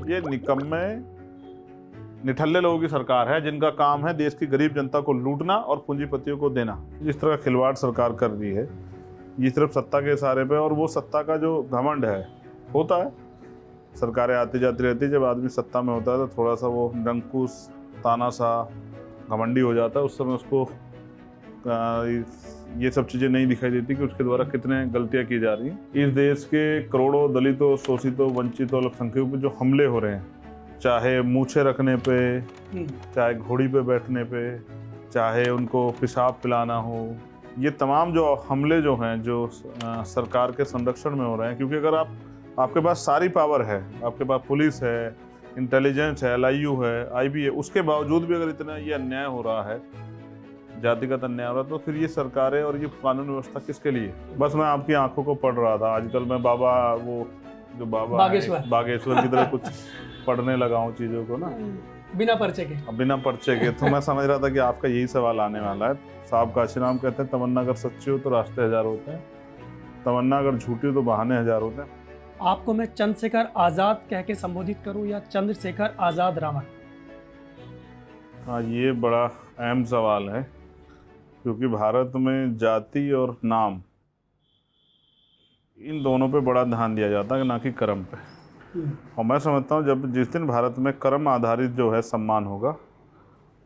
ये निकम्मे निठल्ले लोगों की सरकार है जिनका काम है देश की गरीब जनता को लूटना और पूंजीपतियों को देना। जिस तरह का खिलवाड़ सरकार कर रही है ये सिर्फ सत्ता के इशारे पे, और वो सत्ता का जो घमंड है होता है, सरकारें आती जाती रहती है, जब आदमी सत्ता में होता है तो थोड़ा सा वो निरंकुश ताना सा घमंडी हो जाता है। उस समय उसको ये सब चीज़ें नहीं दिखाई देती कि उसके द्वारा कितने गलतियां की जा रही हैं। इस देश के करोड़ों दलितों, शोषितों, वंचितों, अल्पसंख्यकों पर जो हमले हो रहे हैं, चाहे मूछें रखने पे, चाहे घोड़ी पे बैठने पे, चाहे उनको पेशाब पिलाना हो, ये तमाम जो हमले जो हैं जो सरकार के संरक्षण में हो रहे हैं, क्योंकि अगर आपके पास सारी पावर है, आपके पास पुलिस है, इंटेलिजेंस है, LIU है, IB है, उसके बावजूद भी अगर इतना ये अन्याय हो रहा है, जातिगत अन्याय हो रहा है, तो फिर ये सरकारें और ये कानून व्यवस्था किसके लिए? बस मैं आपकी आंखों को पढ़ रहा था आजकल, मैं बाबा वो जो बाबा बागेश्वर की तरह कुछ पढ़ने लगा हूँ चीज़ों को ना, बिना पर्चे के। तो मैं समझ रहा था कि आपका यही सवाल आने वाला है। साहब काशीराम कहते हैं तमन्ना अगर सच्ची हो तो रास्ते हजार होते हैं, तमन्ना अगर झूठी हो तो बहाने हजार होते हैं। आपको मैं चंद्रशेखर आजाद कह के संबोधित करूं या चंद्रशेखर आजाद रावण? हाँ, ये बड़ा अहम सवाल है, क्योंकि भारत में जाति और नाम इन दोनों पे बड़ा ध्यान दिया जाता है, ना कि कर्म पे। और मैं समझता हूँ जिस दिन भारत में कर्म आधारित जो है सम्मान होगा,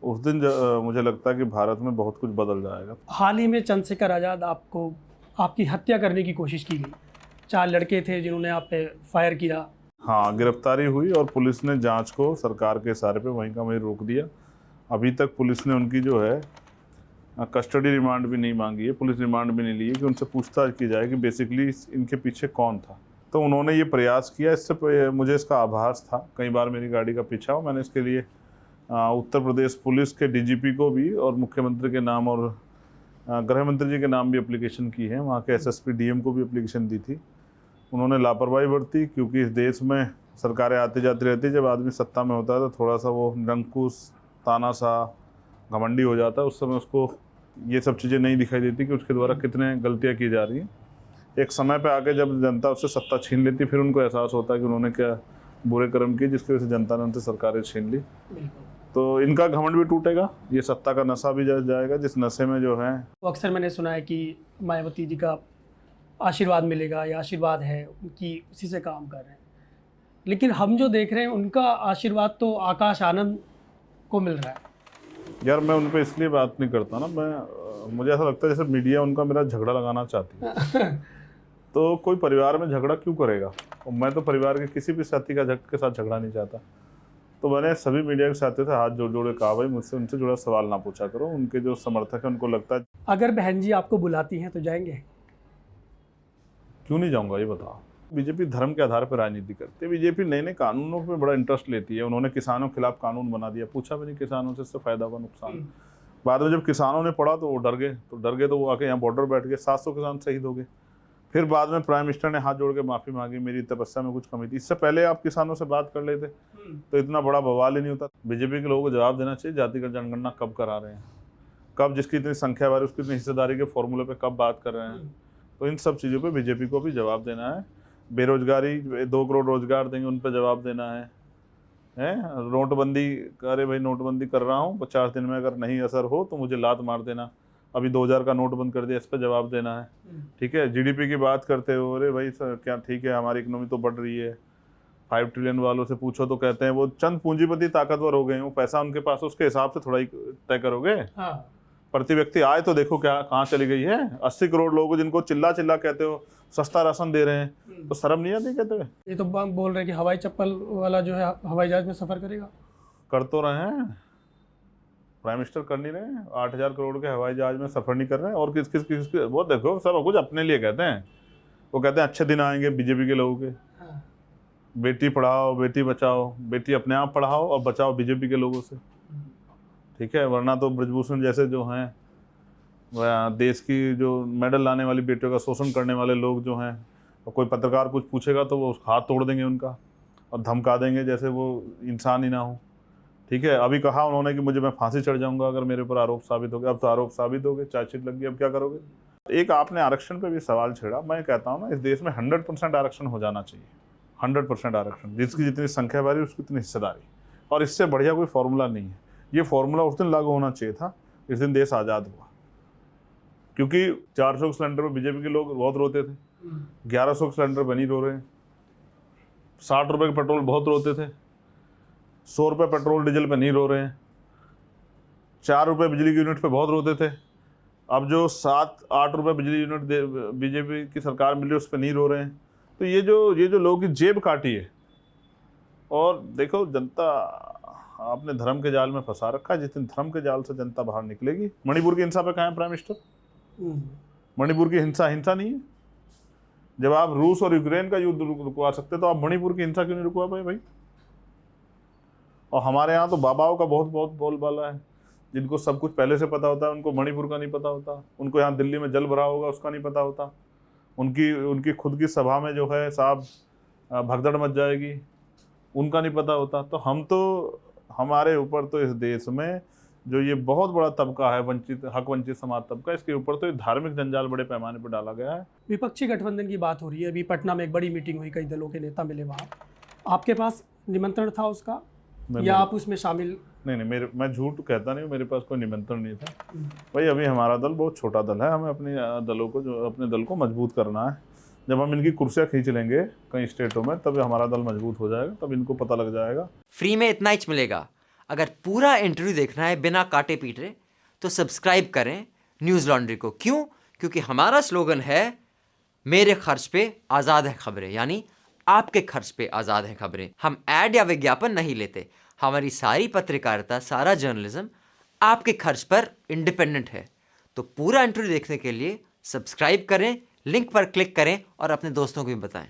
उस दिन मुझे लगता है कि भारत में बहुत कुछ बदल जाएगा। हाल ही में चंद्रशेखर आजाद आपकी हत्या करने की कोशिश की गई। 4 लड़के थे जिन्होंने आप पे फायर किया। हाँ, गिरफ्तारी हुई और पुलिस ने जांच को सरकार के इशारे पे वहीं का वहीं रोक दिया। अभी तक पुलिस ने उनकी जो है कस्टडी रिमांड भी नहीं मांगी है, पुलिस रिमांड भी नहीं ली है कि उनसे पूछताछ की जाए कि बेसिकली इनके पीछे कौन था। तो उन्होंने ये प्रयास किया, इससे मुझे इसका आभास था। कई बार मेरी गाड़ी का पीछा हो, मैंने इसके लिए उत्तर प्रदेश पुलिस के DGP को भी और मुख्यमंत्री के नाम और गृह मंत्री जी के नाम भी एप्लीकेशन की है, वहाँ के SSP DM को भी एप्लीकेशन दी थी। उन्होंने लापरवाही बरती, क्योंकि इस देश में सरकारें आती जाती रहती है, जब आदमी सत्ता में होता है तो थोड़ा सा वो निरंकुश ताना सा घमंडी हो जाता है। उस समय उसको ये सब चीज़ें नहीं दिखाई देती कि उसके द्वारा कितने गलतियाँ की जा रही हैं। एक समय पे आके जब जनता उससे सत्ता छीन लेती, फिर उनको एहसास होता है कि उन्होंने क्या बुरे कर्म किए जिसकी वजह से जनता ने उनसे सरकारें छीन ली। तो इनका घमंड भी टूटेगा, ये सत्ता का नशा भी जाएगा, जिस नशे में जो है। तो अक्सर मैंने सुना है कि मायावती जी का आशीर्वाद मिलेगा या आशीर्वाद है उनकी, उसी से काम कर रहे हैं, लेकिन हम जो देख रहे हैं उनका आशीर्वाद तो आकाश आनंद को मिल रहा है। यार, मैं उन पर इसलिए बात नहीं करता ना, मुझे ऐसा लगता है जैसे मीडिया उनका मेरा झगड़ा लगाना चाहती है। तो कोई परिवार में झगड़ा क्यों करेगा? और मैं तो परिवार के किसी भी साथी के साथ झगड़ा नहीं चाहता। तो मैंने सभी मीडिया के साथियों से हाथ जोड़ जोड़ के कहा, भाई मुझसे उनसे जुड़ा सवाल ना पूछा करो। उनके जो समर्थक हैं उनको लगता है। अगर बहन जी आपको बुलाती हैं तो जाएंगे? क्यों नहीं जाऊंगा, ये बताओ। बीजेपी धर्म के आधार पर राजनीति करती है। बीजेपी नए नए कानूनों पर बड़ा इंटरेस्ट लेती है। उन्होंने किसानों के खिलाफ कानून बना दिया, पूछा भी नहीं किसानों से इससे फायदा हुआ नुकसान। बाद में जब किसानों ने पढ़ा तो वो डर गए तो वो आके यहाँ बॉर्डर बैठ गए, 700 किसान शहीद हो गए। फिर बाद में प्राइम मिनिस्टर ने हाथ जोड़ के माफ़ी मांगी, मेरी तपस्या में कुछ कमी थी। इससे पहले आप किसानों से बात कर लेते तो इतना बड़ा बवाल ही नहीं होता। बीजेपी के लोगों को जवाब देना चाहिए, जातिगत जनगणना कब करा रहे हैं, कब जिसकी इतनी संख्या बार उसकी इतनी हिस्सेदारी के फॉर्मूले पे कब बात कर रहे हैं। तो इन सब चीज़ों पे बीजेपी को भी जवाब देना है। बेरोजगारी, 2 करोड़ रोजगार देंगे, उन पर जवाब देना है। नोटबंदी, अरे भाई नोटबंदी कर रहा हूँ, 50 दिन में अगर नहीं असर हो तो मुझे लात मार देना। अभी 2000 का नोट बंद कर दिया, इस पर जवाब देना है। ठीक है, GDP की बात करते हो, अरे भाई सर क्या ठीक है, हमारी इकोनॉमी तो बढ़ रही है। 5 ट्रिलियन वालों से पूछो तो कहते हैं वो चंद पूंजीपति ताकतवर हो गए, वो पैसा उनके पास, उसके हिसाब से थोड़ा ही तय करोगे। प्रति व्यक्ति आय तो देखो क्या कहाँ चली गई है। 80 करोड़ लोग जिनको चिल्ला कहते हो सस्ता राशन दे रहे हैं, तो शर्म नहीं आती कहते हुए? ये तो बोल रहे हैं कि हवाई चप्पल वाला जो है हवाई जहाज में सफर करेगा। कर तो रहे हैं, प्राइम मिनिस्टर कर नहीं रहे हैं। 8000 करोड़ के हवाई जहाज में सफर नहीं कर रहे हैं। और किस वो देखो सब कुछ अपने लिए कहते हैं। वो कहते हैं अच्छे दिन आएंगे बीजेपी के लोगों के। बेटी पढ़ाओ, बेटी बचाओ, बेटी अपने आप पढ़ाओ और बचाओ बीजेपी के लोगों से। ठीक है, वरना तो ब्रजभूषण जैसे जो हैं, देश की जो मेडल लाने वाली बेटियों का शोषण करने वाले लोग जो हैं, और कोई पत्रकार कुछ पूछेगा तो वो हाथ तोड़ देंगे उनका और धमका देंगे जैसे वो इंसान ही ना हो। ठीक है, अभी कहा उन्होंने कि मैं फांसी चढ़ जाऊंगा अगर मेरे ऊपर आरोप साबित हो गया। अब तो आरोप साबित हो गए, चार्जशीट लग गई, अब क्या करोगे? एक आपने आरक्षण पे भी सवाल छेड़ा। मैं कहता हूँ ना, इस देश में 100% आरक्षण हो जाना चाहिए। 100% आरक्षण, जिसकी जितनी संख्या बढ़ी उसकी उतनी हिस्सेदारी, और इससे बढ़िया कोई फॉर्मूला नहीं है। ये फॉर्मूला उस दिन लागू होना चाहिए था, इस दिन देश आज़ाद हुआ। क्योंकि 400 के सिलेंडर पर बीजेपी के लोग बहुत रोते थे, 1100 के सिलेंडर पर नहीं रो रहे हैं, 60 रुपये के पेट्रोल बहुत रोते थे, 100 रुपये पेट्रोल डीजल पे नहीं रो रहे हैं, 4 रुपये बिजली की यूनिट पे बहुत रोते थे, अब जो 7-8 रुपये बिजली यूनिट बीजेपी की सरकार मिली उस पर नहीं रो रहे हैं। तो ये जो लोगों की जेब काटी है। और देखो, जनता आपने धर्म के जाल में फंसा रखा है, जिस दिन धर्म के जाल से जनता बाहर निकलेगी। मणिपुर की हिंसा पे कहाँ है प्राइम मिनिस्टर? मणिपुर की हिंसा नहीं है? जब आप रूस और यूक्रेन का युद्ध रुकवा सकते तो आप मणिपुर की हिंसा क्यों नहीं रुकवा पाए भाई? और हमारे यहाँ तो बाबाओं का बहुत बहुत बोलबाला है, जिनको सब कुछ पहले से पता होता है, उनको मणिपुर का नहीं पता होता। उनको यहाँ दिल्ली में जल भरा होगा उसका नहीं पता होता। उनकी खुद की सभा में जो है साहब भगदड़ मच जाएगी, उनका नहीं पता होता। तो हमारे ऊपर तो इस देश में जो ये बहुत बड़ा तबका है, वंचित समाज तबका, इसके ऊपर तो ये धार्मिक जंजाल बड़े पैमाने पर डाला गया है। विपक्षी गठबंधन की बात हो रही है। अभी पटना में एक बड़ी मीटिंग हुई, कई दलों के नेता मिले वहाँ। आपके पास निमंत्रण था उसका या आप उसमें शामिल? नहीं, मैं झूठ कहता नहीं, मेरे पास कोई निमंत्रण नहीं था भाई। अभी हमारा दल बहुत छोटा दल है, हमें अपने दल को मजबूत करना है। जब हम इनकी कुर्सियाँ खींच लेंगे कई स्टेटों में, तब हमारा दल मजबूत हो जाएगा, तब इनको पता लग जाएगा। फ्री में इतना ही मिलेगा। अगर पूरा इंटरव्यू देखना है बिना काटे पीटे तो सब्सक्राइब करें न्यूज़ लॉन्ड्री को। क्यों? क्योंकि हमारा स्लोगन है मेरे खर्च पे आज़ाद है खबरें, यानी आपके खर्च पे आज़ाद है खबरें। हम ऐड या विज्ञापन नहीं लेते। हमारी सारी पत्रकारिता, सारा जर्नलिज्म आपके खर्च पर इंडिपेंडेंट है। तो पूरा इंटरव्यू देखने के लिए सब्सक्राइब करें, लिंक पर क्लिक करें और अपने दोस्तों को भी बताएं।